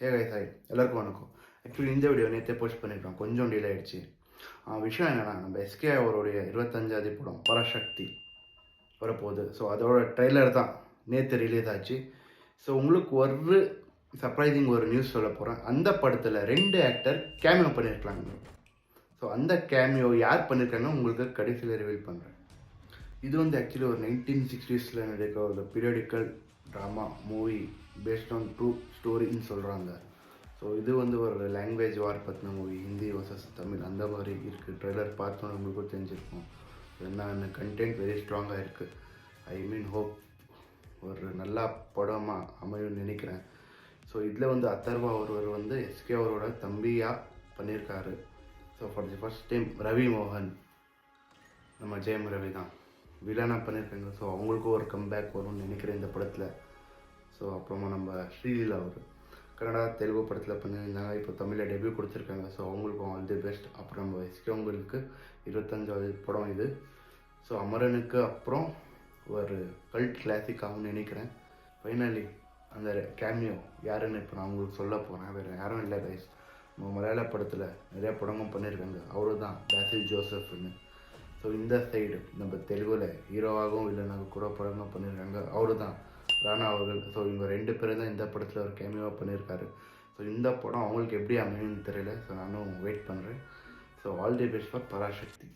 Hi எல்லாருக்கும் வணக்கம். Actually இந்த வீடியோ நேற்றே போஸ்ட் பண்ணியிருக்கோம், கொஞ்சம் டிலே ஆகிடுச்சு. விஷயம் என்னென்னா, நம்ம எஸ்கே அவருடைய 25வது படம் பராசக்தி வரப்போகுது. ஸோ அதோட ட்ரெய்லர் தான் நேற்று ரிலீஸ் ஆச்சு. ஸோ உங்களுக்கு ஒரு சர்ப்ரைசிங் ஒரு நியூஸ் சொல்ல போகிறேன். அந்த படத்தில் 2 ஆக்டர் கேமியோ பண்ணியிருக்காங்க. ஸோ அந்த கேமியோ யார் பண்ணியிருக்காங்கன்னு உங்களுக்கு கடைசியில் ரிவீல் பண்ணுறேன். இது வந்து ஆக்சுவலி ஒரு 1960s நடக்கிற ஒரு periodical drama movie based on true ஸ்டோரின்னு சொல்கிறாங்க. ஸோ இது வந்து ஒரு லாங்குவேஜ் வார் பற்றின மூவி, ஹிந்தி வர்சஸ் தமிழ் அந்த மாதிரி இருக்குது. ட்ரெய்லர் பார்த்தோன்னு உங்களுக்கும் தெரிஞ்சிருக்கும். என்னென்ன கண்டென்ட் வெரி ஸ்ட்ராங்காக இருக்குது. ஐ மீன் ஹோப் ஒரு நல்ல படமாக அமையும்னு நினைக்கிறேன். ஸோ இதில் வந்து அதர்வா ஒருவர் வந்து எஸ்கே அவரோட தம்பியாக பண்ணியிருக்காரு. So for the first time Ravi மோகன், நம்ம ஜெயம் ரவி தான் வில்லனாக பண்ணியிருக்காங்க. ஸோ அவங்களுக்கும் ஒரு கம்பேக் வரும்னு நினைக்கிறேன் இந்த படத்தில். ஸோ அப்புறமா நம்ம ஸ்ரீலீலா அவர் கன்னடா தெலுங்கு படத்தில் பண்ணியிருந்தாங்க, இப்போ தமிழில் டெபியூ கொடுத்துருக்காங்க. ஸோ அவங்களுக்கும் ஆல் தி பெஸ்ட். அப்புறம் நம்ம எஸ்கே அவங்களுக்கு 25வது படம் இது. ஸோ அமரனுக்கு அப்புறம் ஒரு கல்ட் கிளாசிக் ஆகும்னு நினைக்கிறேன். ஃபைனலி அந்த கேமியோ யாருன்னு இப்போ நான் உங்களுக்கு சொல்ல போகிறேன். வேறு யாரும் இல்லை கைஸ், நம்ம மலையாள படத்தில் நிறையா படமும் பண்ணியிருக்காங்க. அவரு தான் பேசில் ஜோசப்னு. ஸோ இந்த சைடு நம்ம தெலுங்குல ஹீரோவாகவும் வில்லனாக கூட படமும் பண்ணியிருக்காங்க. அவரு தான் ராணா அவர்கள். ஸோ இவங்க 2 பேரும் தான் இந்த படத்தில் ஒரு கேமியோவாக பண்ணியிருக்காரு. ஸோ இந்த படம் அவங்களுக்கு எப்படி அமையும்னு தெரியல. ஸோ நானும் வெயிட் பண்ணுறேன். So all the best for Parasakthi.